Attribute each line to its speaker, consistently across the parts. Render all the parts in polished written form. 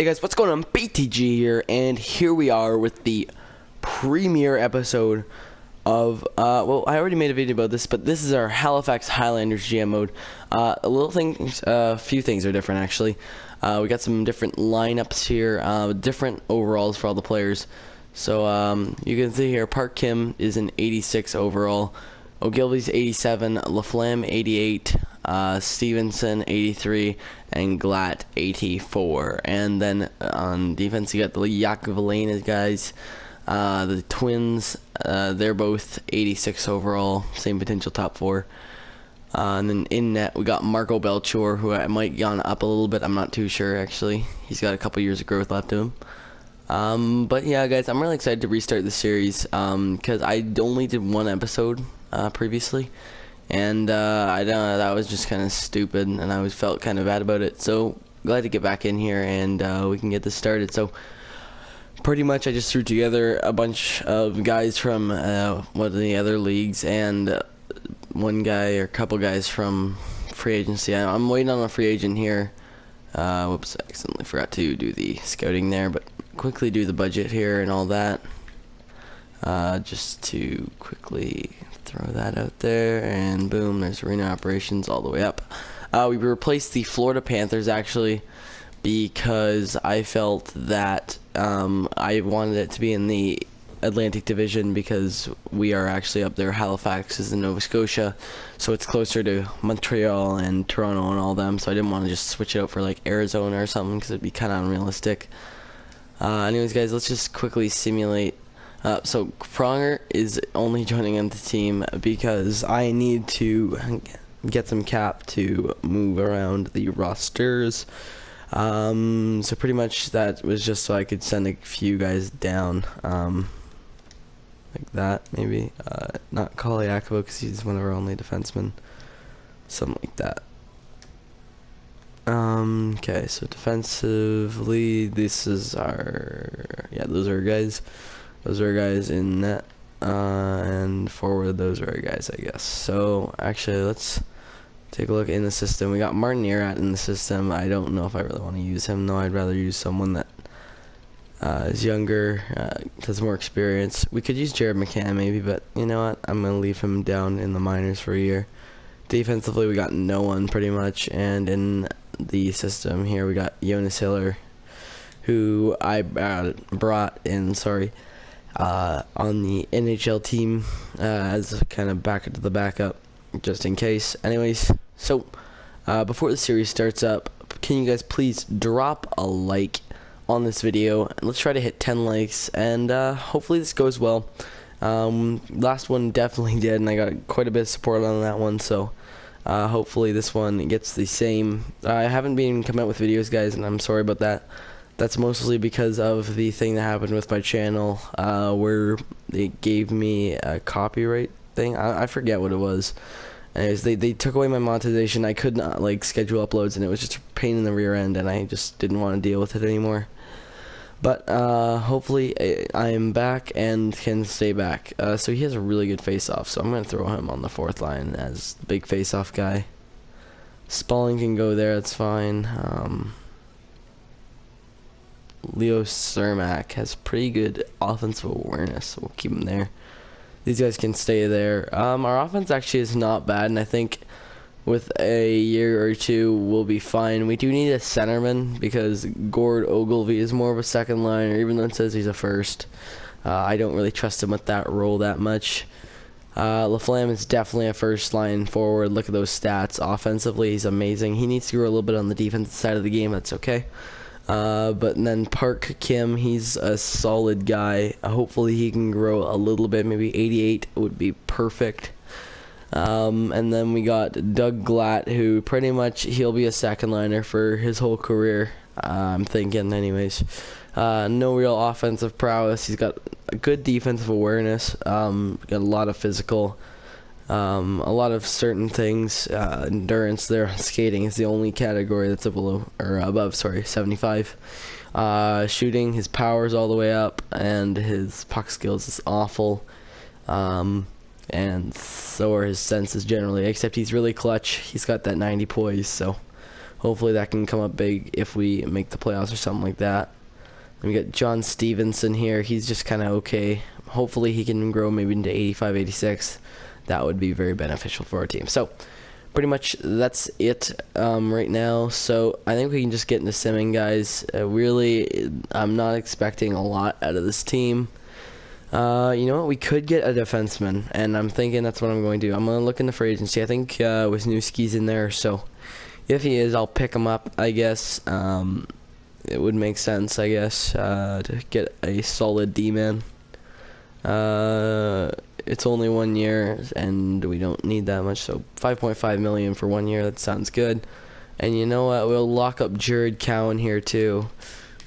Speaker 1: Hey guys, what's going on? BTG here, and here we are with the premiere episode of, well, I already made a video about this, but this is our Halifax Highlanders GM mode. A few things are different actually. We got some different lineups here, different overalls for all the players. So, you can see here, Park Kim is an 86 overall, Ogilvy's 87, LaFlamme 88, Stevenson 83, and Glatt 84. And then on defense you got the Yakovalena guys, the Twins, they're both 86 overall, same potential top 4. And then in net we got Marco Belchor, who I might gone up a little bit, I'm not too sure actually. He's got a couple years of growth left to him. But yeah guys, I'm really excited to restart the series, because I only did one episode previously, and I don't know, that was just kind of stupid, and I felt kind of bad about it. So glad to get back in here, and we can get this started. So pretty much I just threw together a bunch of guys from one of the other leagues, and one guy or a couple guys from free agency. I'm waiting on a free agent here. Whoops, I accidentally forgot to do the scouting there, but quickly do the budget here and all that. Just to quickly throw that out there, and boom, there's arena operations all the way up. We replaced the Florida Panthers actually, because I felt that I wanted it to be in the Atlantic Division, because we are actually up there. Halifax is in Nova Scotia, so it's closer to Montreal and Toronto and all them, so I didn't want to just switch it out for like Arizona or something, because it'd be kind of unrealistic. Anyways guys, let's just quickly simulate. So Pronger is only joining on the team because I need to get some cap to move around the rosters. So pretty much that was just so I could send a few guys down, like that maybe. Not Kaliakova because he's one of our only defensemen, something like that. Okay, so defensively, this is our, yeah, those are our guys. Those are guys in net, and forward, those are our guys, I guess. So actually, let's take a look in the system. We got Martin Erat in the system. I don't know if I really want to use him though. I'd rather use someone that is younger, has more experience. We could use Jared McCann maybe, but you know what? I'm gonna leave him down in the minors for a year. Defensively, we got no one pretty much, and in the system here we got Jonas Hiller, who I brought in, on the NHL team as kind of backup just in case. Anyways, so before the series starts up, can you guys please drop a like on this video, and let's try to hit 10 likes, and hopefully this goes well. Last one definitely did, and I got quite a bit of support on that one, so hopefully this one gets the same. I haven't been coming out with videos guys, and I'm sorry about that. That's mostly because of the thing that happened with my channel, where they gave me a copyright thing. I forget what it was. Anyways, they took away my monetization. I could not like schedule uploads, and it was just a pain in the rear end, and I just didn't want to deal with it anymore. But hopefully I am back and can stay back. So he has a really good face-off, so I'm going to throw him on the 4th line as the big face-off guy. Spalling can go there, that's fine. Leo Cermak has pretty good offensive awareness, so we'll keep him there. These guys can stay there. Our offense actually is not bad, and I think with a year or two we'll be fine. We do need a centerman because Gord Ogilvy is more of a second liner, even though it says he's a first. I don't really trust him with that role that much. LaFlamme is definitely a first line forward. Look at those stats. Offensively, he's amazing. He needs to grow a little bit on the defensive side of the game. That's okay. But then Park Kim, he's a solid guy. Hopefully he can grow a little bit. Maybe 88 would be perfect. And then we got Doug Glatt, who pretty much he'll be a second liner for his whole career, I'm thinking anyways. No real offensive prowess. He's got a good defensive awareness, got a lot of physical, a lot of certain things. Endurance there on skating is the only category that's above 75. Shooting, his power's all the way up, and his puck skills is awful. And so are his senses generally, except he's really clutch. He's got that 90 poise, so Hopefully that can come up big if we make the playoffs or something like that. And we got John Stevenson here. He's just kind of okay. Hopefully he can grow maybe into 85, 86. That would be very beneficial for our team. So pretty much that's it right now. So I think we can just get into simming, guys. Really, I'm not expecting a lot out of this team. You know what? We could get a defenseman, and I'm thinking that's what I'm going to do. I'm going to look in the free agency. I think Wisniewski's in there, so if he is, I'll pick him up, I guess. It would make sense, I guess, to get a solid D-man. It's only 1 year, and we don't need that much, so $5.5 million for 1 year, that sounds good. And you know what? We'll lock up Jared Cowan here, too,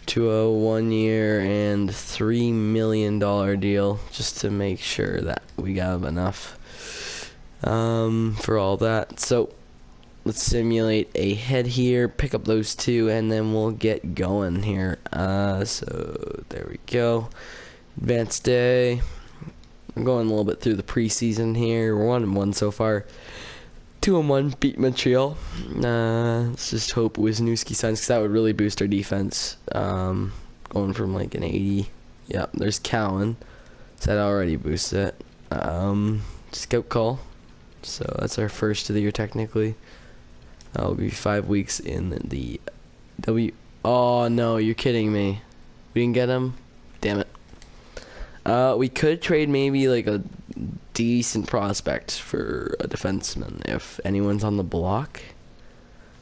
Speaker 1: to a 1 year and $3 million deal, just to make sure that we got enough for all that. So let's simulate a head here, pick up those two, and then we'll get going here. So there we go. Advanced day. I'm going a little bit through the preseason here. We're 1-1 so far. 2-1, beat Montreal. Let's just hope Wisniewski signs, because that would really boost our defense. Going from like an 80. Yep, there's Cowan. So that already boosts it. Scout call. So that's our first of the year technically. That'll be 5 weeks in the Oh no, you're kidding me. We didn't get him? Damn it. We could trade maybe like a decent prospect for a defenseman if anyone's on the block,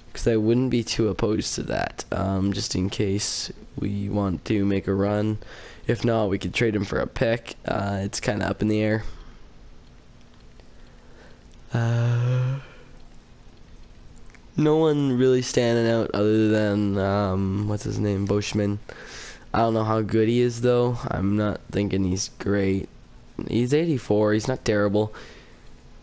Speaker 1: because I wouldn't be too opposed to that, just in case we want to make a run. If not, we could trade him for a pick. It's kind of up in the air. No one really standing out other than what's his name, Boschman. I don't know how good he is though. I'm not thinking he's great. He's 84. He's not terrible.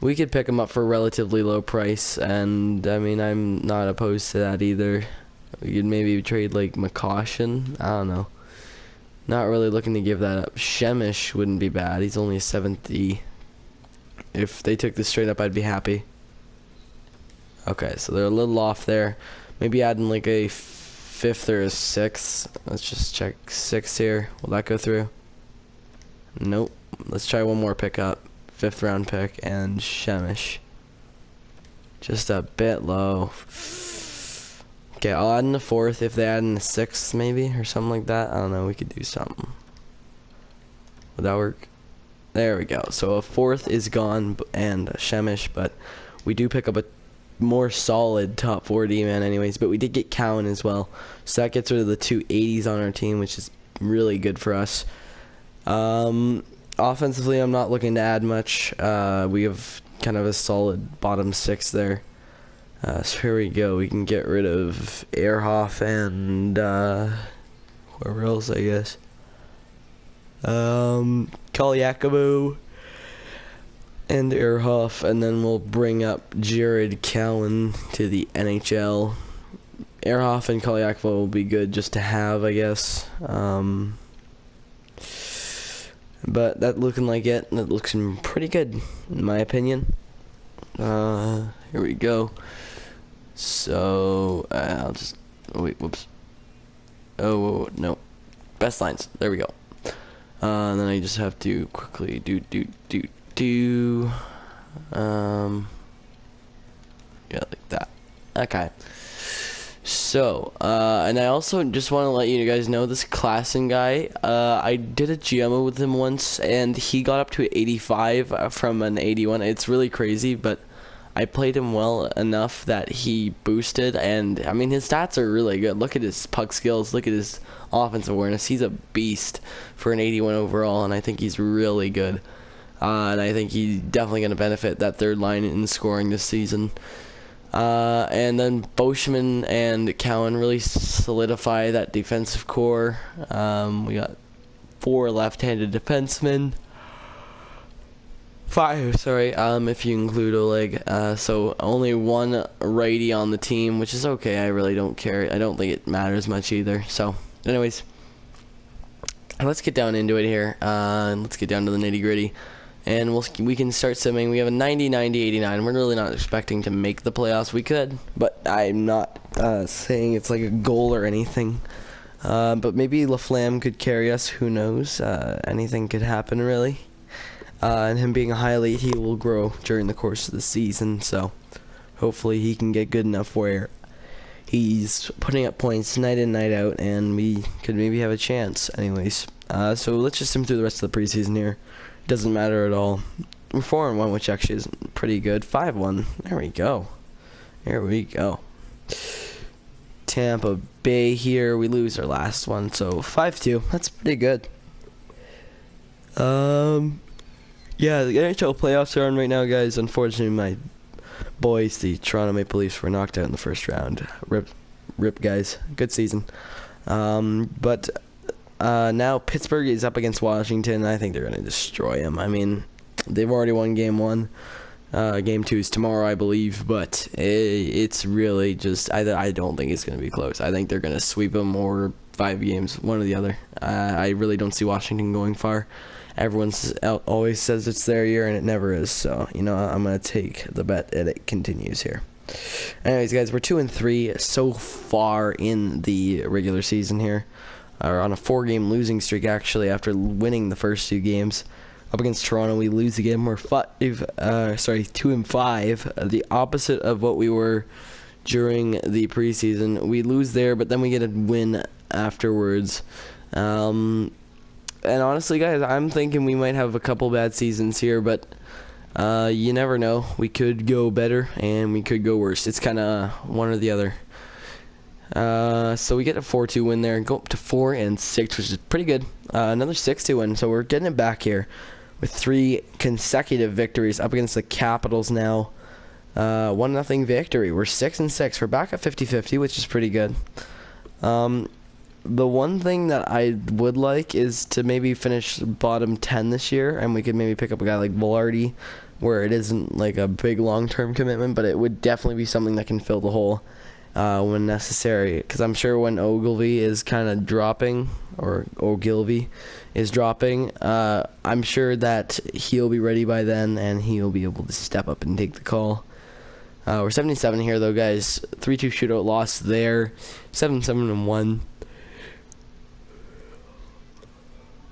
Speaker 1: We could pick him up for a relatively low price, and I mean, I'm not opposed to that either. We could maybe trade like McCaution. I don't know. Not really looking to give that up. Shemish wouldn't be bad. He's only a 70. If they took this straight up, I'd be happy. Okay, so they're a little off there. Maybe adding like a 5th or a 6th. Let's just check 6 here. Will that go through? Nope. Let's try one more pickup. 5th round pick and Shemish. Just a bit low. Okay, I'll add in a 4th. If they add in a 6th maybe or something like that. I don't know. We could do something. Would that work? There we go. So a 4th is gone and a Shemish, but we do pick up a more solid top 4D man anyways, but we did get Cowan as well, so that gets rid of the 2 80s on our team, which is really good for us. Offensively, I'm not looking to add much. We have kind of a solid bottom 6 there. So here we go. We can get rid of Ehrhoff and whoever else, I guess. Kolyakovo and Ehrhoff, and then we'll bring up Jared Cowan to the NHL. Ehrhoff and Kolyakovo will be good just to have, I guess. But that looking like it. That looks pretty good, in my opinion. Here we go. So, I'll just... Oh, wait, whoops. Oh, no. Best lines. There we go. And then I just have to quickly do yeah, like that. Okay. So, and I also just want to let you guys know this Klassen guy, I did a GMO with him once, and he got up to 85 from an 81. It's really crazy, but I played him well enough that he boosted, and I mean, his stats are really good. Look at his puck skills, look at his offensive awareness. He's a beast for an 81 overall, and I think he's really good. And I think he's definitely going to benefit that third line in scoring this season. And then Boschman and Cowan really solidify that defensive core. We got 4 left-handed defensemen. 5, sorry, if you include Oleg. So only 1 righty on the team, which is okay. I really don't care. I don't think it matters much either. So, anyways, let's get down into it here. Let's get down to the nitty-gritty. and we can start simming. We have a 90, 90, 89. We're really not expecting to make the playoffs. We could, but I'm not saying it's like a goal or anything. But maybe LaFlamme could carry us. Who knows? Anything could happen, really. And him being a high elite, he will grow during the course of the season. So hopefully he can get good enough where he's putting up points night in, night out, and we could maybe have a chance. Anyways, so let's just sim through the rest of the preseason here. Doesn't matter at all. We're 4-1, which actually is pretty good. 5-1. There we go. There we go. Tampa Bay here. We lose our last one, so 5-2. That's pretty good. Yeah, the NHL playoffs are on right now, guys. Unfortunately, my boys, the Toronto Maple Leafs, were knocked out in the first round. Rip, guys. Good season. But now Pittsburgh is up against Washington. I think they're going to destroy them. I mean, they've already won Game 1. Game 2 is tomorrow, I believe. But it's really just, I don't think it's going to be close. I think they're going to sweep them over 5 games, one or the other. I really don't see Washington going far. Everyone always says it's their year, and it never is. So, you know, I'm going to take the bet that it continues here. Anyways, guys, we're 2-3 so far in the regular season here. We're on a 4-game losing streak, actually, after winning the first 2 games. Up against Toronto, we lose again. We're 2-5, the opposite of what we were during the preseason. We lose there, but then we get a win afterwards. And honestly, guys, I'm thinking we might have a couple bad seasons here, but you never know. We could go better, and we could go worse. It's kind of one or the other. So we get a 4-2 win there and go up to 4-6, which is pretty good. Another 6-2 win, so we're getting it back here with 3 consecutive victories up against the Capitals now. 1-0 victory. We're 6-6. We're back at 50-50, which is pretty good. The one thing that I would like is to maybe finish bottom 10 this year, and we could maybe pick up a guy like Velarde, where it isn't like a big long-term commitment, but it would definitely be something that can fill the hole when necessary. Because I'm sure when Ogilvy is kind of dropping, or Ogilvy is dropping, I'm sure that he'll be ready by then, and he'll be able to step up and take the call. We're 77 here, though, guys. 3-2 shootout loss there. 7-7-1.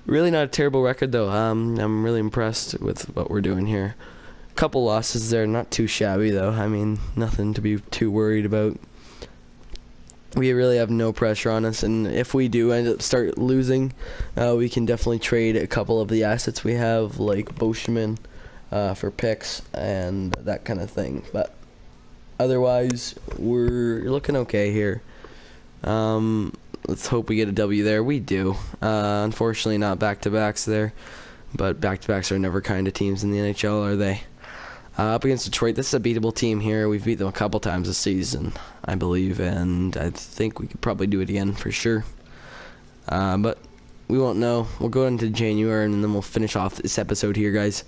Speaker 1: Really not a terrible record, though. I'm really impressed with what we're doing here. Couple losses there, not too shabby, though. I mean, nothing to be too worried about. We really have no pressure on us, and if we do end up start losing, we can definitely trade a couple of the assets we have, like Boschman, for picks and that kind of thing. But otherwise, we're looking okay here. Let's hope we get a W there. We do. Unfortunately, not back-to-backs there. But back-to-backs are never kind of teams in the NHL, are they? Up against Detroit, this is a beatable team here. We've beat them a couple times this season, I believe. And I think we could probably do it again for sure. But we won't know. We'll go into January, and then we'll finish off this episode here, guys.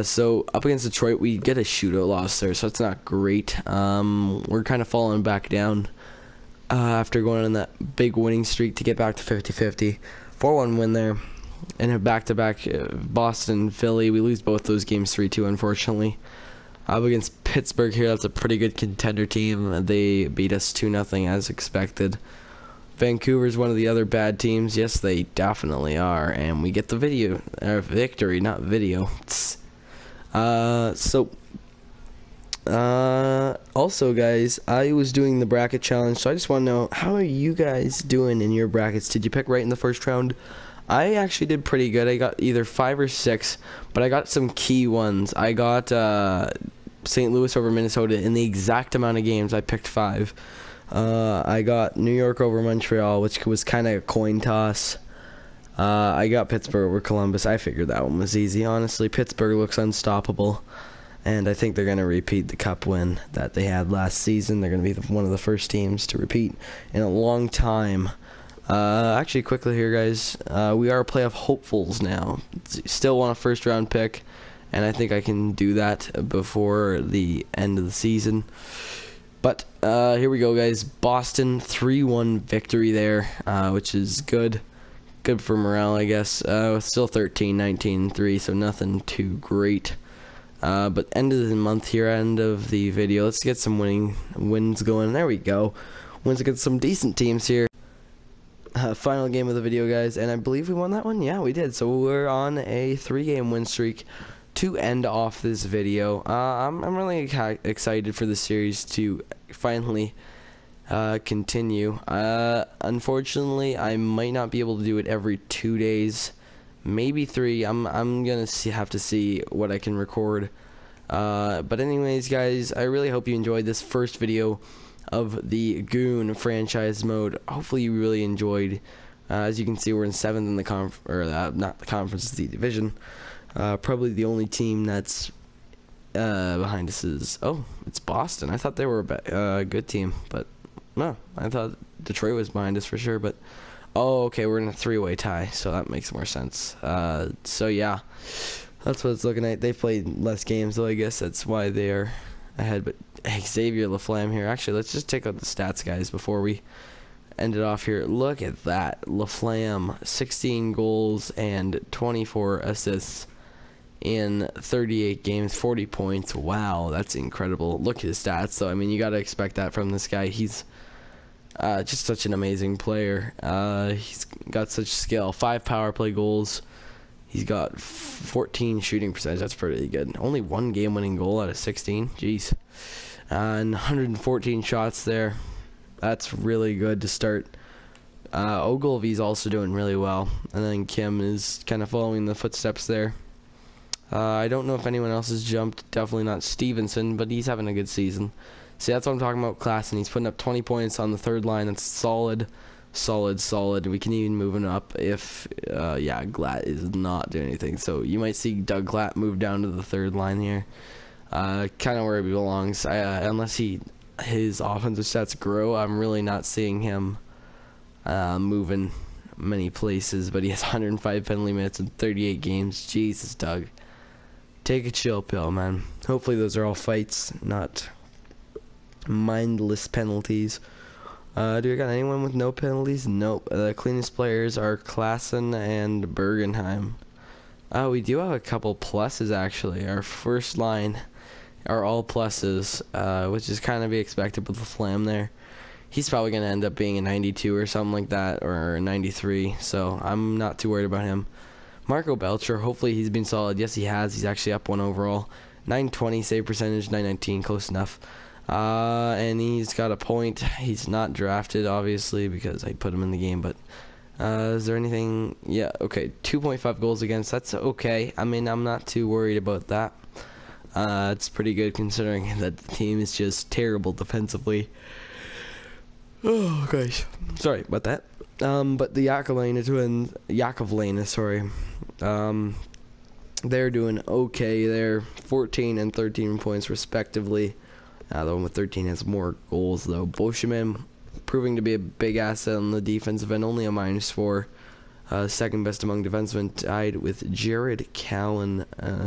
Speaker 1: So up against Detroit, we get a shootout loss there, so that's not great. We're kind of falling back down. After going on that big winning streak to get back to 50-50. 4-1 win there. And a back-to-back Boston, Philly. We lose both those games 3-2, unfortunately. Up against Pittsburgh here, that's a pretty good contender team. They beat us 2-0 as expected. Vancouver's one of the other bad teams. Yes, they definitely are. And we get the victory, not video. Also, guys, I was doing the bracket challenge, so I just want to know, how are you guys doing in your brackets? Did you pick right in the first round? I actually did pretty good. I got either 5 or 6, but I got some key ones. I got St. Louis over Minnesota in the exact amount of games. I picked 5. I got New York over Montreal, which was kind of a coin toss. I got Pittsburgh over Columbus. I figured that one was easy. Honestly, Pittsburgh looks unstoppable. And I think they're going to repeat the cup win that they had last season. They're going to be one of the first teams to repeat in a long time. Actually, quickly here, guys, we are playoff hopefuls now. Still want a first-round pick, and I think I can do that before the end of the season. But here we go, guys. Boston 3-1 victory there, which is good. good for morale, I guess. Still 13, 19, 3, so nothing too great. But end of the month here, end of the video. Let's get some wins going. There we go. Wins against some decent teams here. Final game of the video, guys, and I believe we won that one. Yeah, we did. So we're on a 3-game win streak to end off this video. I'm really excited for the series to finally continue. Unfortunately, I might not be able to do it every 2 days, maybe 3. I'm gonna have to see what I can record. But anyways, guys, I really hope you enjoyed this first video of the Goon franchise mode. Hopefully you really enjoyed. As you can see, we're in 7th in the not the conference, the division. Probably the only team that's behind us is, oh, it's Boston. I thought they were a good team, but no, I thought Detroit was behind us for sure. But oh, okay, we're in a 3-way tie, so that makes more sense. So yeah, that's what it's looking like. They played less games, though. I guess that's why they are ahead. But hey, Xavier Laflamme here. Actually, let's just check out the stats, guys, before we end it off here. Look at that. Laflamme, 16 goals and 24 assists in 38 games, 40 points. Wow, that's incredible. Look at his stats, though. I mean, you got to expect that from this guy. He's just such an amazing player. He's got such skill. 5 power play goals. He's got 14 shooting percentage. That's pretty good. Only 1 game-winning goal out of 16. Jeez. And 114 shots there. That's really good to start. Ogilvy's also doing really well. And then Kim is kind of following the footsteps there. I don't know if anyone else has jumped. Definitely not Stevenson, but he's having a good season. See, that's what I'm talking about, class, and he's putting up 20 points on the 3rd line. That's solid. Solid. We can even move him up if, yeah, Glatt is not doing anything. So you might see Doug Glatt move down to the 3rd line here. Kind of where he belongs. Unless his offensive stats grow, I'm really not seeing him moving many places. But he has 105 penalty minutes in 38 games. Jesus, Doug. Take a chill pill, man. Hopefully those are all fights, not mindless penalties. Do we got anyone with no penalties? Nope. The cleanest players are Klassen and Bergenheim. We do have a couple pluses, actually. Our first line are all pluses, which is kind of be expected with the Flam there. He's probably going to end up being a 92 or something like that, or a 93, so I'm not too worried about him. Marco Belcher, hopefully he's been solid. Yes, he has. He's actually up 1 overall. 920 save percentage, 919, close enough. And he's got a point. He's not drafted, obviously, because I put him in the game, but is there anything? Yeah, okay, 2.5 goals against. That's okay. I mean, I'm not too worried about that. It's pretty good considering that the team is just terrible defensively. Oh, gosh. Sorry about that. But the Yakovlena, sorry. They're doing okay. They're 14 and 13 points respectively. The one with 13 has more goals, though. Boscheman proving to be a big asset on the defensive end, only a -4. Second best among defensemen, tied with Jared Cowan,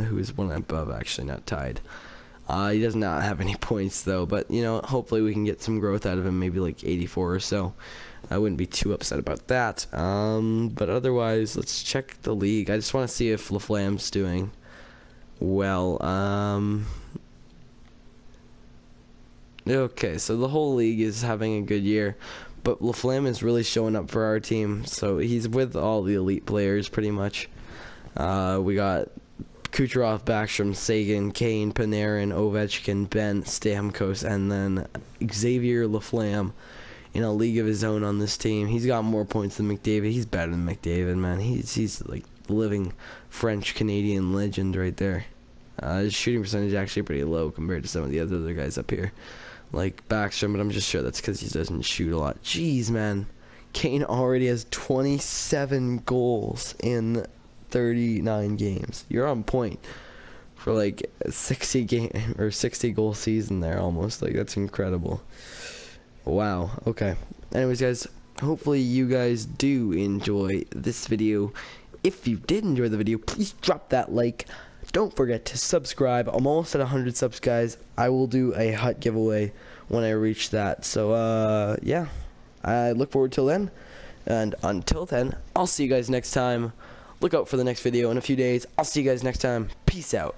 Speaker 1: who is one above, actually, not tied. He does not have any points, though, but, you know, hopefully we can get some growth out of him, maybe like 84 or so. I wouldn't be too upset about that. But otherwise, let's check the league. I just want to see if Laflamme's doing well. Okay, so the whole league is having a good year, but Laflamme is really showing up for our team. So he's with all the elite players, pretty much. We got Kucherov, Backstrom, Sagan, Kane, Panarin, Ovechkin, Ben, Stamkos, and then Xavier Laflamme in a league of his own on this team. He's got more points than McDavid. He's better than McDavid, man. He's like the living French-Canadian legend right there. His shooting percentage is actually pretty low compared to some of the other guys up here, like Backstrom, but I'm just sure that's because he doesn't shoot a lot. Jeez, man. Kane already has 27 goals in 39 games. You're on point for like a 60 goal season there almost. Like, that's incredible. Wow. Okay. Anyways, guys, hopefully you guys do enjoy this video. If you did enjoy the video, please drop that like. Don't forget to subscribe. I'm almost at 100 subs, guys. I will do a hut giveaway when I reach that. So, yeah. I look forward till then. And until then, I'll see you guys next time. Look out for the next video in a few days. I'll see you guys next time. Peace out.